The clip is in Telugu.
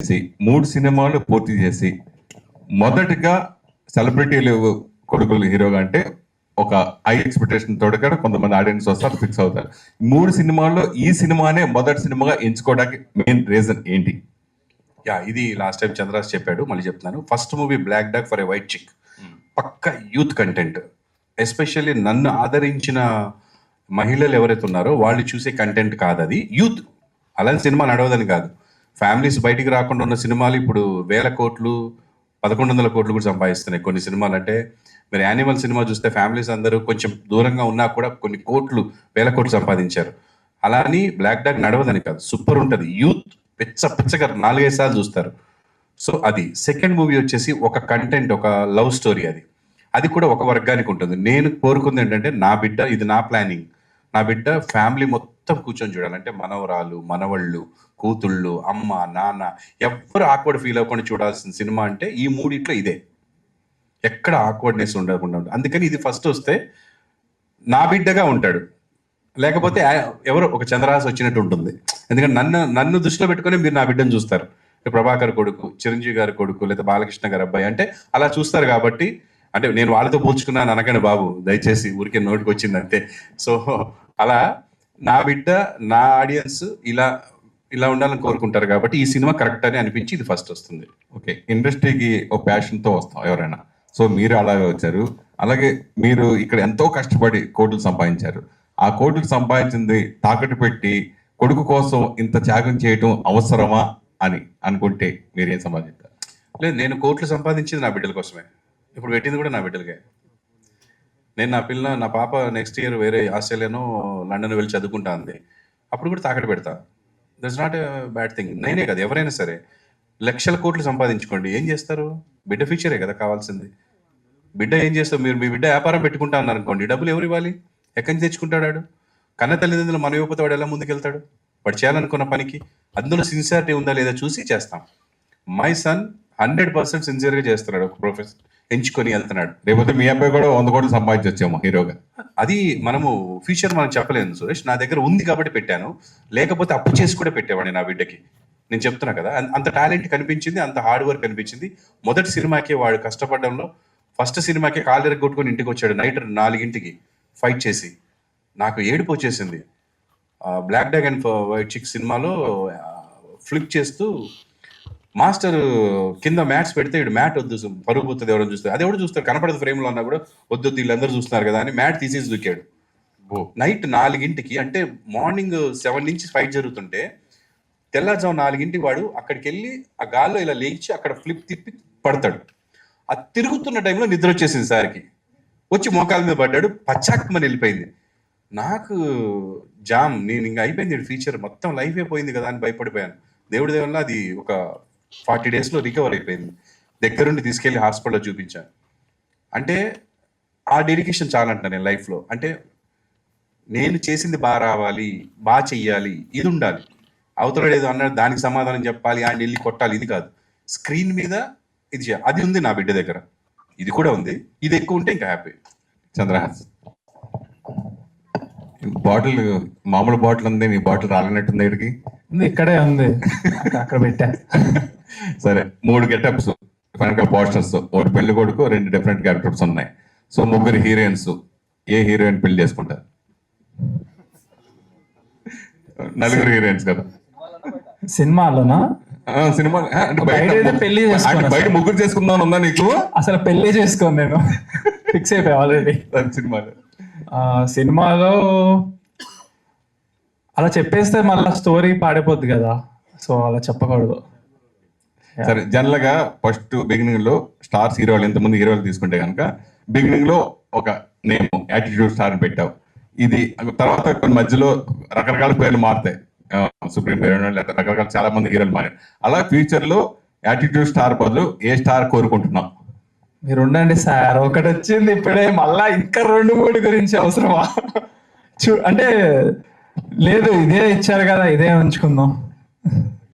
3 సినిమాలు పూర్తి చేసి మొదటిగా సెలబ్రిటీలు కొడుకులు హీరోగా అంటే ఒక హై ఎక్స్పెక్టేషన్ తోటి కూడా కొంతమంది ఆడియన్స్ వస్తారు, ఫిక్స్ అవుతారు. 3 సినిమాల్లో ఈ సినిమానే మొదటి సినిమాగా ఎంచుకోవడానికి మెయిన్ రీజన్ ఏంటి? ఇది లాస్ట్ టైం చంద్రాస్ చెప్పాడు, మళ్ళీ చెప్తున్నాను. First movie black dog for a white chick, పక్క యూత్ కంటెంట్. ఎస్పెషల్లీ నన్ను ఆదరించిన మహిళలు ఎవరైతే ఉన్నారో వాళ్ళు చూసే కంటెంట్ కాదు అది, యూత్. అలాంటి సినిమా నడవదని కాదు, ఫ్యామిలీస్ బయటికి రాకుండా ఉన్న సినిమాలు ఇప్పుడు 1000 కోట్లు 1100 కోట్లు కూడా సంపాదిస్తున్నాయి కొన్ని సినిమాలు. అంటే మీరు యానిమల్ సినిమా చూస్తే ఫ్యామిలీస్ అందరూ కొంచెం దూరంగా ఉన్నా కూడా కొన్ని కోట్లు 1000 కోట్లు సంపాదించారు. అలా అని బ్లాక్ డాగ్ నడవదని కాదు, సూపర్ ఉంటుంది. యూత్ పిచ్చగా 4-5 సార్లు చూస్తారు. సో అది సెకండ్ మూవీ వచ్చేసి ఒక కంటెంట్, ఒక లవ్ స్టోరీ. అది కూడా ఒక వర్గానికి ఉంటుంది. నేను కోరుకుంది ఏంటంటే నా బిడ్డ, ఇది నా ప్లానింగ్, నా బిడ్డ ఫ్యామిలీ మొత్తం కూర్చొని చూడాలంటే మనవరాలు, మనవళ్ళు, కూతుళ్ళు, అమ్మ, నాన్న ఎవ్వరు ఆక్వర్డ్ ఫీల్ అవ్వకుండా చూడాల్సిన సినిమా అంటే ఈ మూడిట్లో ఇదే. ఎక్కడ ఆక్వర్డ్నెస్ ఉండకుండా ఉంటుంది. అందుకని ఇది ఫస్ట్ వస్తే నా బిడ్డగా ఉంటాడు, లేకపోతే ఎవరో ఒక చంద్రహాస్ వచ్చినట్టు ఉంటుంది. ఎందుకంటే నన్ను దృష్టిలో పెట్టుకొని మీరు నా బిడ్డను చూస్తారు. ప్రభాకర్ కొడుకు, చిరంజీవి గారి కొడుకు, లేదా బాలకృష్ణ గారి అబ్బాయి అంటే అలా చూస్తారు. కాబట్టి అంటే నేను వాళ్ళతో పోల్చుకున్నాను అనగానే బాబు, దయచేసి ఊరికే నోటికి వచ్చింది అంతే. సో అలా నా బిడ్డ, నా ఆడియన్స్ ఇలా ఉండాలని కోరుకుంటారు. కాబట్టి ఈ సినిమా కరెక్ట్ అని అనిపించి ఇది ఫస్ట్ వస్తుంది. ఓకే, ఇండస్ట్రీకి ఒక ప్యాషన్తో వస్తాం ఎవరైనా. సో మీరు అలాగే వచ్చారు. అలాగే మీరు ఇక్కడ ఎంతో కష్టపడి కోట్లు సంపాదించారు. ఆ కోట్లు సంపాదించింది తాకట్టు పెట్టి కొడుకు కోసం ఇంత త్యాగం చేయటం అవసరమా అని అనుకుంటే మీరేం సంపాదించారు? లేదు, నేను కోట్లు సంపాదించింది నా బిడ్డల కోసమే. ఇప్పుడు పెట్టింది కూడా నా బిడ్డలకే. నేను నా పాప నెక్స్ట్ ఇయర్ వేరే ఆస్ట్రేలియానో లండన్ వెళ్ళి చదువుకుంటా అంది, అప్పుడు కూడా తాకట్టు పెడతా. That's not a bad thing. నేనే కదా, ఎవరైనా సరే లక్షల కోట్లు సంపాదించుకోండి, ఏం చేస్తారు? బిడ్డ ఫ్యూచరే కదా కావాల్సింది. బిడ్డ ఏం చేస్తారు? మీరు మీ బిడ్డ వ్యాపారం పెట్టుకుంటా అన్నారు అనుకోండి, డబ్బులు ఎవరు ఇవ్వాలి? ఎక్కడి నుంచి తెచ్చుకుంటాడు? కన్న తల్లిదండ్రులు మన ఇవ్వకపోతే వాడు ఎలా ముందుకెళ్తాడు? వాడు చేయాలనుకున్న పనికి అందులో సిన్సియారిటీ ఉందా లేదా చూసి చేస్తాం. మై సన్ 100% సిన్సియర్గా చేస్తున్నాడు, ఒక ప్రొఫెషన్ ఎంచుకొని వెళ్తున్నాడు. రేపోతే మీ అబ్బాయి కూడా 100 కోట్లు సంపాదించొచ్చేమో హీరోగా. అది మనము ఫ్యూచర్ మనం చెప్పలేదు సురేష్. నా దగ్గర ఉంది కాబట్టి పెట్టాను, లేకపోతే అప్పు చేసి కూడా పెట్టేవాడిని నా బిడ్డకి. నేను చెప్తున్నా కదా, అంత టాలెంట్ కనిపించింది, అంత హార్డ్ వర్క్ కనిపించింది. మొదటి సినిమాకే వాడు కష్టపడడంలో, ఫస్ట్ సినిమాకే కాలు కొట్టుకొని ఇంటికి వచ్చాడు నైట్ 4 ఫైట్ చేసి. నాకు ఏడుపు వచ్చేసింది. బ్లాక్ డాగ్ అండ్ వైట్ చిక్ సినిమాలో ఫ్లిప్ చేస్తూ మాస్టర్ కింద మ్యాట్స్ పెడితే ఇటు మ్యాట్ వద్దు, పరుగు పోతుంది, ఎవరైనా చూస్తారు, అది ఎవరు చూస్తారు, కనపడదు ఫ్రేమ్లో అన్నా కూడా వద్దు వీళ్ళందరూ చూస్తున్నారు కదా అని మ్యాట్ తీసేసి దూకాడు. నైట్ 4 అంటే మార్నింగ్ 7 నుంచి ఫైట్ జరుగుతుంటే తెల్లారుజాము 4 వాడు అక్కడికి వెళ్ళి ఆ గాల్లో ఇలా లేచి అక్కడ ఫ్లిప్ తిప్పి పడతాడు. ఆ తిరుగుతున్న టైంలో నిద్ర వచ్చేసింది సార్కి, వచ్చి మోకాల మీద పడ్డాడు, పచ్చాక్మని వెళ్ళిపోయింది. నాకు జామ్, నేను ఇంకా అయిపోయింది ఫీచర్, మొత్తం లైఫ్ అయిపోయింది కదా అని భయపడిపోయాను. దేవుడి దేవుళ్ళ అది ఒక 40 డేస్లో రికవర్ అయిపోయింది. దగ్గరుండి తీసుకెళ్ళి హాస్పిటల్లో చూపించాను. అంటే ఆ డెడికేషన్ చాలా అంట నేను లైఫ్లో. అంటే నేను చేసింది బాగా రావాలి, బాగా చెయ్యాలి, ఇది ఉండాలి. అవతల ఏదో అన్నాడు దానికి సమాధానం చెప్పాలి, ఆయన వెళ్ళి కొట్టాలి, ఇది కాదు. స్క్రీన్ మీద ఇది చేయాలి, అది ఉంది నా బిడ్డ దగ్గర. ఇది కూడా ఉంది, ఇది ఎక్కువ ఉంటే ఇంకా హ్యాపీ. చంద్రహాస్ బాటిల్, మామూలు బాటిల్ ఉంది, నీ బాటిల్ రాలినట్టుంది. ఇక్కడికి ఇక్కడే ఉంది, అక్కడ పెట్టా. సరే, 3 గెటప్స్, వెనకాల పోస్టర్స్, ఒకటి పెళ్లి కొడుకు, 2 డిఫరెంట్ క్యారెక్టర్స్ ఉన్నాయి. సో 3 హీరోయిన్స్, ఏ హీరోయిన్ పెళ్లి చేసుకుంటారు? 4 హీరోయిన్స్ కదా సినిమాలోనా? సినిమా పెళ్లి బయట 3 చేసుకుందాం ఉందా నీకు? అసలు పెళ్లి చేసుకోను, నేను ఫిక్స్ అయిపోయా ఆల్రెడీ. సినిమాలో అలా చెప్పేస్తే మళ్ళీ స్టోరీ పాడైపోద్ది కదా, సో అలా చెప్పకూడదు. సరే, జనరల్ గా ఫస్ట్ బిగినింగ్ లో స్టార్స్ హీరోలు, ఎంతమంది హీరోలు తీసుకుంటే కనుక బిగినింగ్ లో ఒక నేమ్ యాటిట్యూడ్ స్టార్ పెట్టావు. ఇది తర్వాత కొన్ని మధ్యలో రకరకాల పేర్లు మారుతాయి, సుప్రీం పేరు, రకరకాల చాలా మంది హీరోలు మారారు. అలా ఫ్యూచర్ లో యాటిట్యూడ్ స్టార్ బదులు ఏ స్టార్ కోరుకుంటున్నాం? మీరు ఉండండి సార్, ఒకటి వచ్చింది ఇప్పుడే, మళ్ళా ఇంకా 2-3 గురించి అవసరమా? అంటే లేదు, ఇదే ఇచ్చారు కదా, ఇదే ఉంచుకుందాం.